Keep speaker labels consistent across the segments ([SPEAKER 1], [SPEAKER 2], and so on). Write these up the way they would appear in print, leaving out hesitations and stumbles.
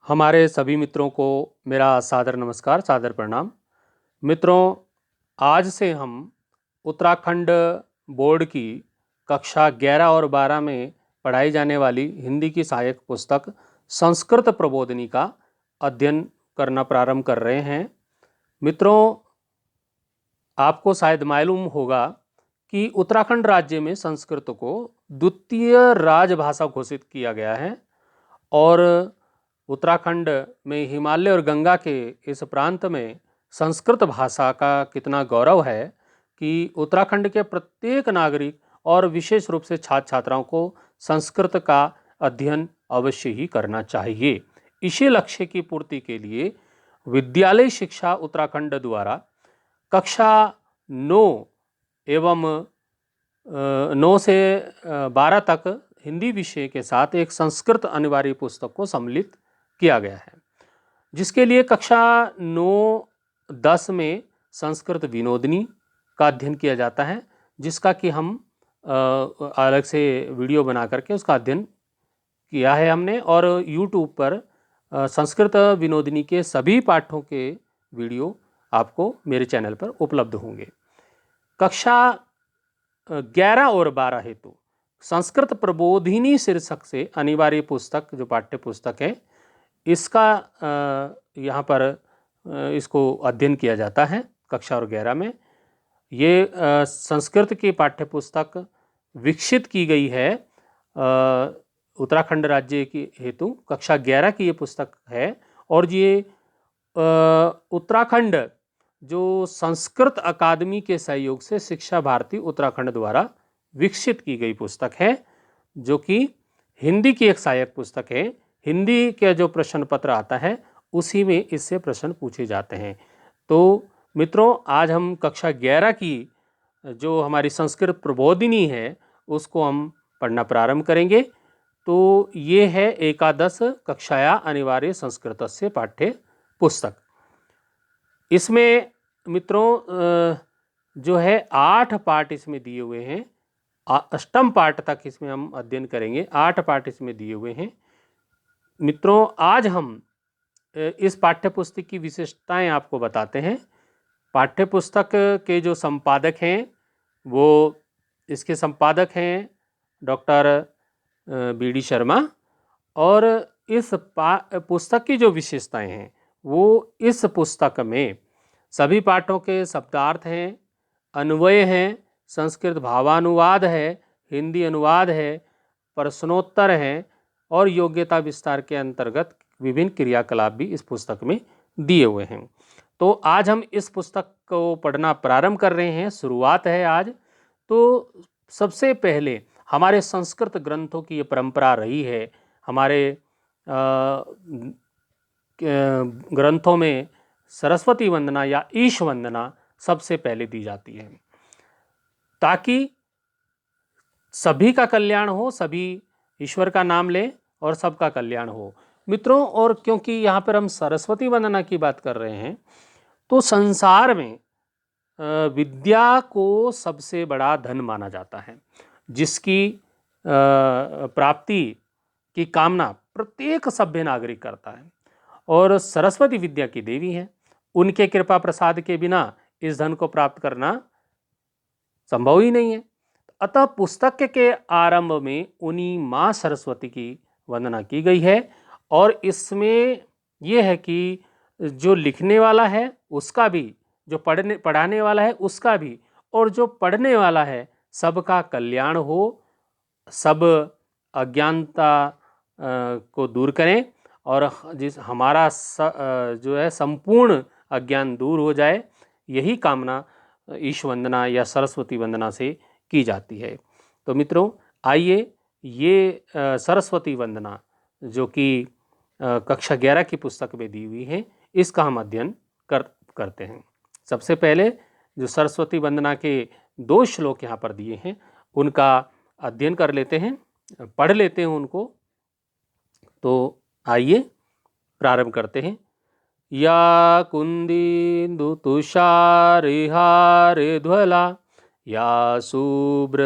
[SPEAKER 1] हमारे सभी मित्रों को मेरा सादर नमस्कार, सादर प्रणाम। मित्रों, आज से हम उत्तराखंड बोर्ड की कक्षा 11 और 12 में पढ़ाई जाने वाली हिंदी की सहायक पुस्तक संस्कृत प्रबोधिनी का अध्ययन करना प्रारंभ कर रहे हैं। मित्रों, आपको शायद मालूम होगा कि उत्तराखंड राज्य में संस्कृत को द्वितीय राजभाषा घोषित किया गया है और उत्तराखंड में हिमालय और गंगा के इस प्रांत में संस्कृत भाषा का कितना गौरव है कि उत्तराखंड के प्रत्येक नागरिक और विशेष रूप से छात्र छात्राओं को संस्कृत का अध्ययन अवश्य ही करना चाहिए। इसी लक्ष्य की पूर्ति के लिए विद्यालय शिक्षा उत्तराखंड द्वारा कक्षा 9 एवं 9 से 12 तक हिंदी विषय के साथ एक संस्कृत अनिवार्य पुस्तक को सम्मिलित किया गया है, जिसके लिए कक्षा 9-10 में संस्कृत विनोदनी का अध्ययन किया जाता है, जिसका कि हम अलग से वीडियो बना करके उसका अध्ययन किया है हमने और YouTube पर संस्कृत विनोदनी के सभी पाठों के वीडियो आपको मेरे चैनल पर उपलब्ध होंगे। कक्षा 11 और 12 हेतु संस्कृत प्रबोधिनी शीर्षक से अनिवार्य पुस्तक जो पाठ्य पुस्तक है, इसका यहाँ पर इसको अध्ययन किया जाता है कक्षा और 11 में। ये संस्कृत की पाठ्य पुस्तक विकसित की गई है उत्तराखंड राज्य की हेतु। कक्षा 11 की ये पुस्तक है और ये उत्तराखंड जो संस्कृत अकादमी के सहयोग से शिक्षा भारती उत्तराखंड द्वारा विकसित की गई पुस्तक है, जो कि हिंदी की एक सहायक पुस्तक है। हिंदी के जो प्रश्न पत्र आता है उसी में इससे प्रश्न पूछे जाते हैं। तो मित्रों, आज हम कक्षा 11 की जो हमारी संस्कृत प्रबोधिनी है उसको हम पढ़ना प्रारंभ करेंगे। तो ये है एकादश कक्षाया अनिवार्य संस्कृतस्य पाठ्य पुस्तक। इसमें मित्रों जो है 8 पाठ इसमें दिए हुए हैं। अष्टम पाठ तक इसमें हम अध्ययन करेंगे। 8 पाठ इसमें दिए हुए हैं। मित्रों, आज हम इस पाठ्य पुस्तक की विशेषताएं आपको बताते हैं। पाठ्य पुस्तक के जो संपादक हैं वो इसके संपादक हैं डॉक्टर बी.डी. शर्मा, और इस पुस्तक की जो विशेषताएं हैं वो इस पुस्तक में सभी पाठों के शब्दार्थ हैं, अन्वय हैं, संस्कृत भावानुवाद है, हिंदी अनुवाद है, प्रश्नोत्तर हैं और योग्यता विस्तार के अंतर्गत विभिन्न क्रियाकलाप भी इस पुस्तक में दिए हुए हैं। तो आज हम इस पुस्तक को पढ़ना प्रारंभ कर रहे हैं, शुरुआत है आज। तो सबसे पहले हमारे संस्कृत ग्रंथों की ये परंपरा रही है। हमारे ग्रंथों में सरस्वती वंदना या ईश वंदना सबसे पहले दी जाती है, ताकि सभी का कल्याण हो, सभी ईश्वर का नाम लें और सबका कल्याण हो। मित्रों, और क्योंकि यहाँ पर हम सरस्वती वंदना की बात कर रहे हैं, तो संसार में विद्या को सबसे बड़ा धन माना जाता है, जिसकी प्राप्ति की कामना प्रत्येक सभ्य नागरिक करता है और सरस्वती विद्या की देवी है। उनके कृपा प्रसाद के बिना इस धन को प्राप्त करना संभव ही नहीं है। अतः पुस्तक के आरंभ में उन्हीं माँ सरस्वती की वंदना की गई है और इसमें यह है कि जो लिखने वाला है उसका भी, जो पढ़ाने वाला है उसका भी, और जो पढ़ने वाला है सबका कल्याण हो, सब अज्ञानता को दूर करें और जिस हमारा जो है संपूर्ण अज्ञान दूर हो जाए, यही कामना ईश वंदना या सरस्वती वंदना से की जाती है। तो मित्रों, आइए ये सरस्वती वंदना जो कि कक्षा 11 की पुस्तक में दी हुई है, इसका हम अध्ययन करते हैं। सबसे पहले जो सरस्वती वंदना के 2 श्लोक यहाँ पर दिए हैं उनका अध्ययन कर लेते हैं, पढ़ लेते हैं उनको। तो आइए प्रारंभ करते हैं। या कुंदीन्दु तुषारिहारिध्वला या शुभ्रवस्त्रावृता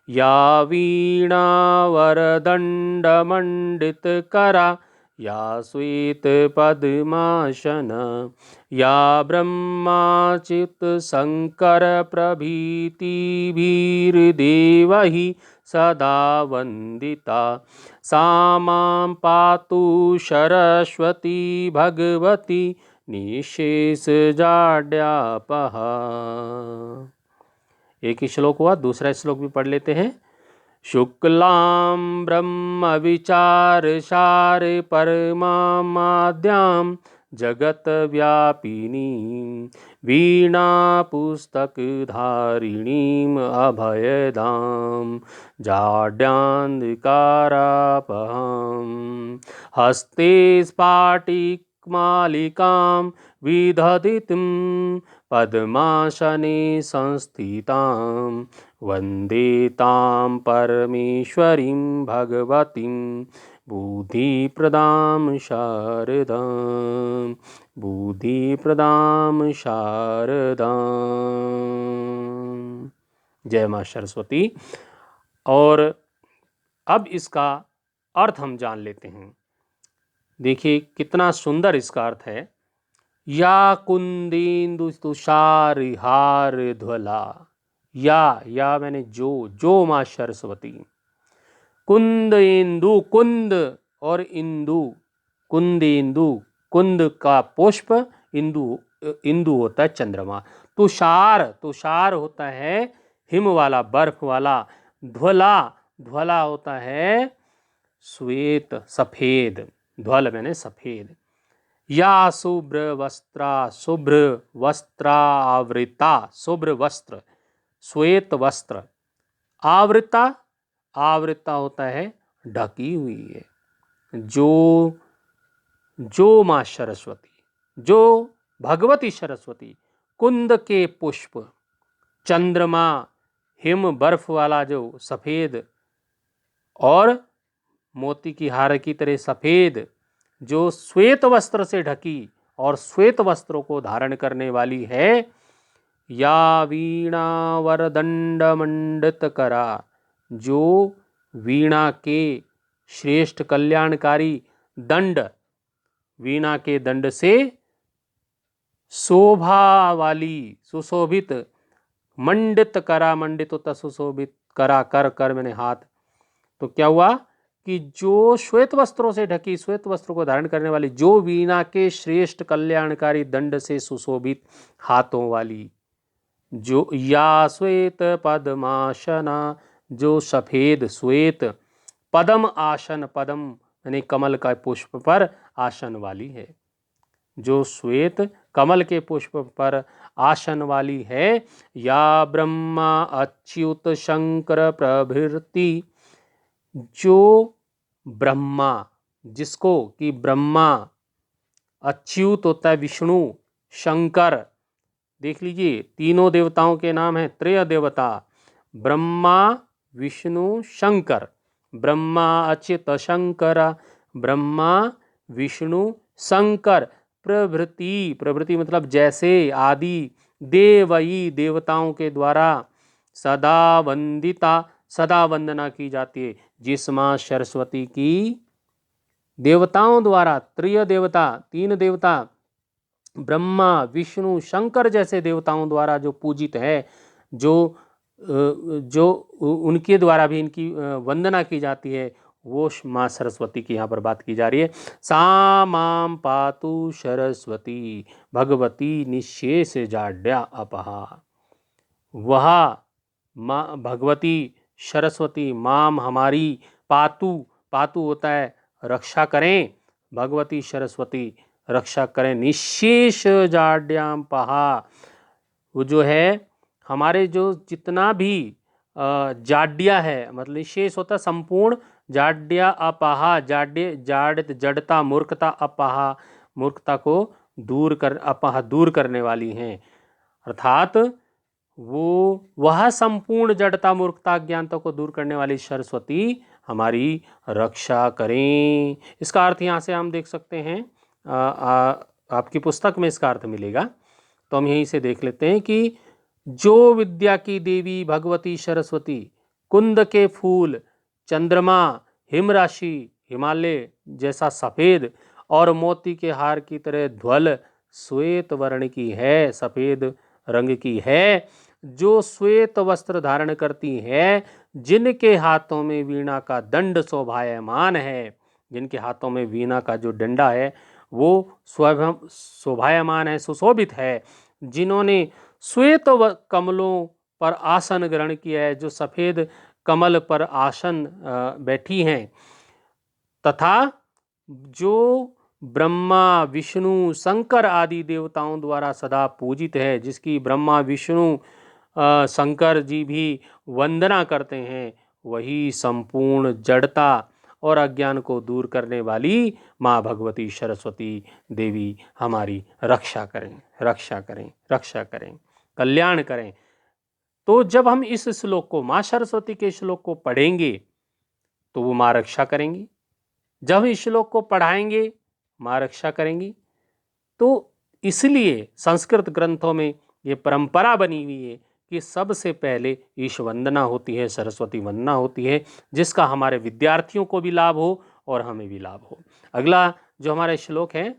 [SPEAKER 1] या वीणा वरदण्डमण्डितकरा या श्वेत पद्मासन या ब्रह्माच्युत शंकर प्रभृतिभिर्देवैः सदा वन्दिता सा मां पातु सरस्वती भगवती निःशेषजाड्यापहा। एक ही श्लोक हुआ, दूसरा श्लोक भी पढ़ लेते हैं। शुक्लां ब्रह्म विचार सार परमाद्यां जगत व्यापिनी वीणा पुस्तक धारिणीम अभयदां जाड्यान्धकारापहं हस्ते स्फाटिकमालिकां विदधितं पद्मासने संस्थितां वन्दे तां परमेश्वरीं भगवतीं बुद्धिप्रदां शारदां बुद्धिप्रदां शारदां। जय मां सरस्वती। और अब इसका अर्थ हम जान लेते हैं। देखिए कितना सुंदर इसका अर्थ है। या कुंदेन्दु तुषार हार ध्वला, या मैंने जो मां सरस्वती। कुंदेन्दु, कुंद और इंदु, कुंदेन्दु कुंद का पुष्प, इंदु होता है चंद्रमा। तुषार, तुषार होता है हिम वाला, बर्फ वाला। ध्वला होता है श्वेत, सफेद। ध्वल मैंने सफेद। या शुभ्र वस्त्रा, शुभ्र वस्त्रावृता, शुभ्र वस्त्र, श्वेत वस्त्र। आवृता, आवृता होता है ढकी हुई है। जो मां सरस्वती, जो भगवती सरस्वती, कुंद के पुष्प, चंद्रमा, हिम बर्फ वाला जो सफेद, और मोती की हार की तरह सफेद, जो श्वेत वस्त्र से ढकी और श्वेत वस्त्रों को धारण करने वाली है। या वीणा वरदंड मंडित करा, जो वीणा के श्रेष्ठ कल्याणकारी दंड, वीणा के दंड से शोभा वाली, सुशोभित, मंडित करा, मंडित होता सुशोभित, करा कर मैंने हाथ। तो क्या हुआ कि जो श्वेत वस्त्रों से ढकी, श्वेत वस्त्रों को धारण करने वाली, जो वीणा के श्रेष्ठ कल्याणकारी दंड से सुशोभित हाथों वाली, जो या श्वेत पद्मासना, जो सफेद श्वेत पद्म आसन, पद्म यानी कमल का पुष्प पर आसन वाली है, जो श्वेत कमल के पुष्प पर आसन वाली है। या ब्रह्मा अच्युत शंकर प्रभृति, जो ब्रह्मा, जिसको कि ब्रह्मा, अच्युत होता है विष्णु, शंकर, देख लीजिए तीनों देवताओं के नाम हैं, त्रय देवता, ब्रह्मा विष्णु शंकर। ब्रह्मा अच्युत शंकर, ब्रह्मा विष्णु शंकर प्रभृति, प्रभृति मतलब जैसे, आदि, देवई देवताओं के द्वारा, सदा वंदिता, सदा वंदना की जाती है। जिस मां सरस्वती की देवताओं द्वारा, त्रय देवता, तीन देवता, ब्रह्मा विष्णु शंकर जैसे देवताओं द्वारा जो पूजित है, जो उनके द्वारा भी इनकी वंदना की जाती है, वो माँ सरस्वती की यहाँ पर बात की जा रही है। सा मां पातु सरस्वती भगवती निःशेष जाड्या अपहा। वह माँ भगवती सरस्वती, माम हमारी, पातु, पातु होता है रक्षा करें, भगवती सरस्वती रक्षा करें, निःशेष जाड्याम पहा। वो जो है हमारे जो जितना भी जाड्या है, मतलब निःशेष होता संपूर्ण, जाड्या अपहा, जाड्य जाड जड़ता, मूर्खता, अपहा मूर्खता को दूर कर, अपहा दूर करने वाली हैं। अर्थात वह संपूर्ण जड़ता, मूर्खता, अज्ञानता को दूर करने वाली सरस्वती हमारी रक्षा करें। इसका अर्थ यहाँ से हम देख सकते हैं, आपकी पुस्तक में इसका अर्थ मिलेगा, तो हम यहीं से देख लेते हैं कि जो विद्या की देवी भगवती सरस्वती कुंद के फूल, चंद्रमा, हिमराशि, हिमालय जैसा सफेद और मोती के हार की तरह ध्वल श्वेत वर्ण की है, सफेद रंग की है, जो श्वेत वस्त्र धारण करती है, जिनके हाथों में वीणा का दंड शोभायमान है, जिनके हाथों में वीणा का जो डंडा है वो शोभायमान है, सुशोभित है, जिन्होंने श्वेत कमलों पर आसन ग्रहण किया है, जो सफेद कमल पर आसन बैठी हैं, तथा जो ब्रह्मा, विष्णु, शंकर आदि देवताओं द्वारा सदा पूजित है, जिसकी ब्रह्मा, विष्णु, शंकर जी भी वंदना करते हैं, वही संपूर्ण जड़ता और अज्ञान को दूर करने वाली माँ भगवती सरस्वती देवी हमारी रक्षा करें, रक्षा करें, रक्षा करें, कल्याण करें। तो जब हम इस श्लोक को, माँ सरस्वती के श्लोक को पढ़ेंगे तो वो माँ रक्षा करेंगी, जब इस श्लोक को पढ़ाएंगे माँ रक्षा करेंगी। तो इसलिए संस्कृत ग्रंथों में ये परंपरा बनी हुई है कि सबसे पहले ईश वंदना होती है, सरस्वती वंदना होती है, जिसका हमारे विद्यार्थियों को भी लाभ हो और हमें भी लाभ हो। अगला जो हमारा श्लोक है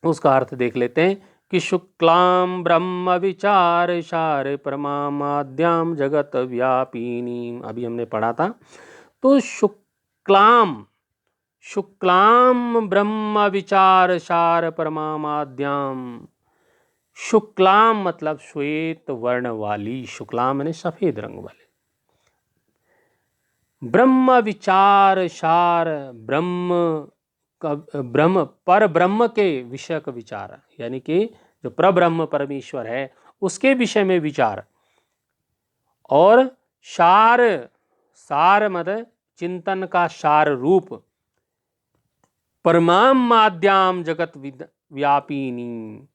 [SPEAKER 1] उसका अर्थ देख लेते हैं कि शुक्लाम ब्रह्म विचार सार परमाद्याम जगत व्यापिनी, अभी हमने पढ़ा था। तो शुक्लाम, शुक्लाम ब्रह्म विचार सार परमाद्याम, शुक्लाम मतलब श्वेत वर्ण वाली, शुक्लाम यानी सफेद रंग वाले, ब्रह्म विचार सार, ब्रह्म पर ब्रह्म के विषय का विचार, यानी कि जो परब्रह्म परमेश्वर है उसके विषय में विचार, और सार, सार मतलब चिंतन का सार रूप, परमाम माद्याम जगत व्यापिनी,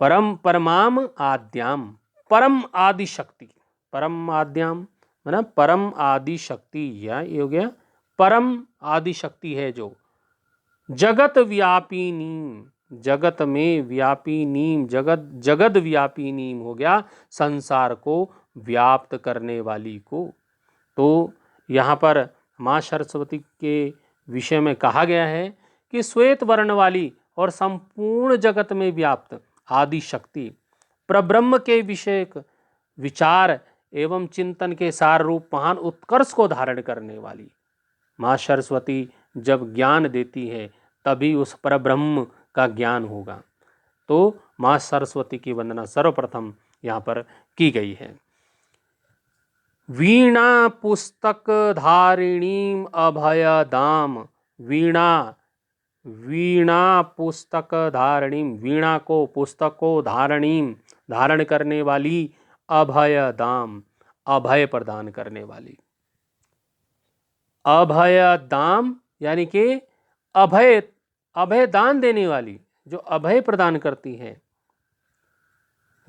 [SPEAKER 1] परम परमाम आद्याम, परम आदि शक्ति, परम आद्याम मतलब परम आदि शक्ति, या ये हो गया परम आदि शक्ति है जो जगत व्यापिनी, जगत में व्यापिनी, जगत जगत व्यापिनी हो गया संसार को व्याप्त करने वाली को। तो यहाँ पर माँ सरस्वती के विषय में कहा गया है कि श्वेत वर्ण वाली और संपूर्ण जगत में व्याप्त आदि शक्ति, परब्रह्म के विषय विचार एवं चिंतन के सार रूप महान उत्कर्ष को धारण करने वाली माँ सरस्वती जब ज्ञान देती है तभी उस परब्रह्म का ज्ञान होगा। तो माँ सरस्वती की वंदना सर्वप्रथम यहाँ पर की गई है। वीणा पुस्तक धारिणीम अभयदाम, वीणा, वीणा पुस्तक धारणीम, वीणा को, पुस्तक को, धारणीम धारण करने वाली, अभयदाम अभय प्रदान करने वाली, अभयदाम यानी कि अभय, अभय दान देने वाली, जो अभय प्रदान करती है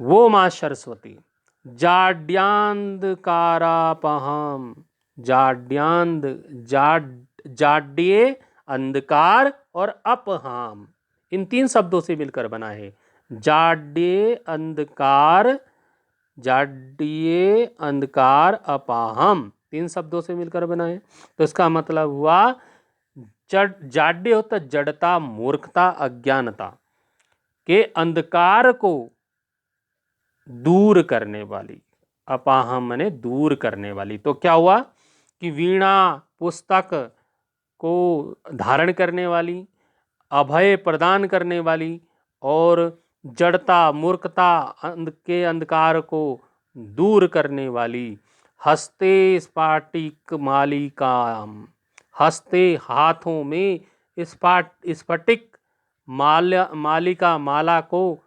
[SPEAKER 1] वो माँ सरस्वती। जाड्यांधकारापहम, जाड्यांध, जाड्ये अंधकार और अपहाम, इन तीन शब्दों से मिलकर बना है। जाड्ये अंधकार, जाड्ये अंधकार अपाहम, तीन शब्दों से मिलकर बना है। तो इसका मतलब हुआ जाड्य होता जड़ता, मूर्खता, अज्ञानता के अंधकार को दूर करने वाली, अपाहम माने दूर करने वाली। तो क्या हुआ कि वीणा पुस्तक को धारण करने वाली, अभय प्रदान करने वाली और जड़ता, मूर्खता के अंधकार को दूर करने वाली, हस्ते स्फटिक मालिकाम, हस्ते हाथों में स्फटिक मालिका माला को,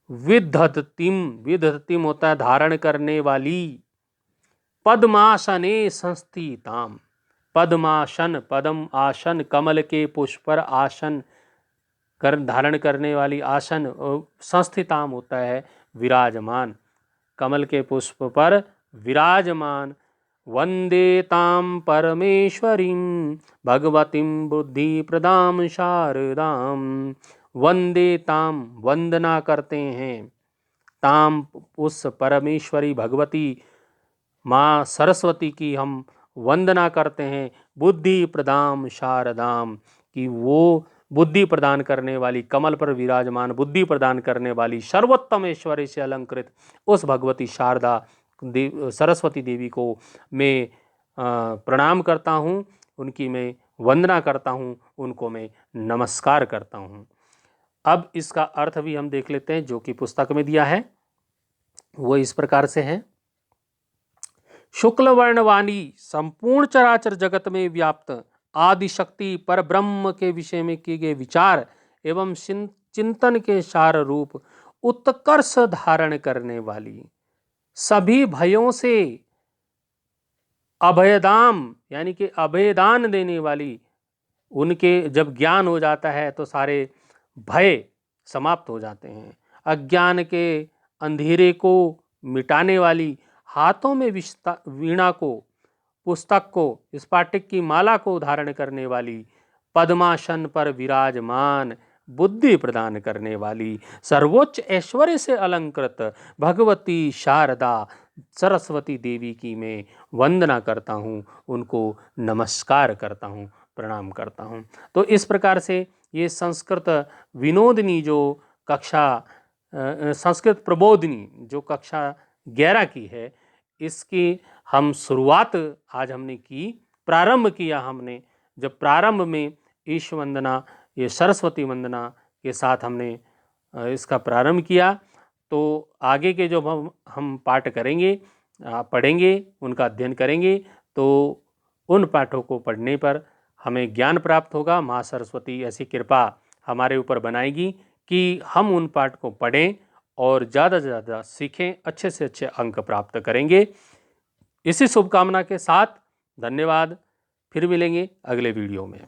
[SPEAKER 1] विदधतिम, विदधतिम होता है धारण करने वाली, पद्मासने संस्थिताम, पद्मासन, पद्म आसन, कमल के पुष्प पर आसन कर धारण करने वाली, आसन संस्थिताम होता है विराजमान, कमल के पुष्प पर विराजमान, वंदे ताम परमेश्वरीं भगवतीं बुद्धि प्रदाम शारदाम, वंदे ताम वंदना करते हैं, ताम उस परमेश्वरी भगवती माँ सरस्वती की हम वंदना करते हैं, बुद्धि प्रदाम शारदाम, कि वो बुद्धि प्रदान करने वाली, कमल पर विराजमान बुद्धि प्रदान करने वाली, सर्वोत्तम ऐश्वर्य से अलंकृत उस भगवती शारदा सरस्वती देवी को मैं प्रणाम करता हूँ, उनकी मैं वंदना करता हूँ, उनको मैं नमस्कार करता हूँ। अब इसका अर्थ भी हम देख लेते हैं जो कि पुस्तक में दिया है, वो इस प्रकार से है। शुक्ल वर्णवाणी संपूर्ण चराचर जगत में व्याप्त आदि शक्ति पर ब्रह्म के विषय में किए गए विचार एवं चिंतन के सार रूप उत्कर्ष धारण करने वाली, सभी भयों से अभयदाम यानी कि अभयदान देने वाली, उनके जब ज्ञान हो जाता है तो सारे भय समाप्त हो जाते हैं। अज्ञान के अंधेरे को मिटाने वाली, हाथों में वीणा को, पुस्तक को, स्फटिक की माला को धारण करने वाली, पद्मासन पर विराजमान बुद्धि प्रदान करने वाली, सर्वोच्च ऐश्वर्य से अलंकृत भगवती शारदा सरस्वती देवी की मैं वंदना करता हूँ, उनको नमस्कार करता हूँ, प्रणाम करता हूँ। तो इस प्रकार से ये संस्कृत विनोदिनी जो कक्षा संस्कृत प्रबोधिनी जो कक्षा 11 की है, इसकी हम शुरुआत आज हमने की, प्रारंभ किया हमने। जब प्रारंभ में ईश वंदना, ये सरस्वती वंदना के साथ हमने इसका प्रारंभ किया, तो आगे के जो हम पाठ करेंगे, पढ़ेंगे, उनका अध्ययन करेंगे, तो उन पाठों को पढ़ने पर हमें ज्ञान प्राप्त होगा। माँ सरस्वती ऐसी कृपा हमारे ऊपर बनाएगी कि हम उन पाठ को पढ़ें और ज़्यादा से ज़्यादा सीखें, अच्छे से अच्छे अंक प्राप्त करेंगे। इसी शुभकामना के साथ धन्यवाद। फिर मिलेंगे अगले वीडियो में।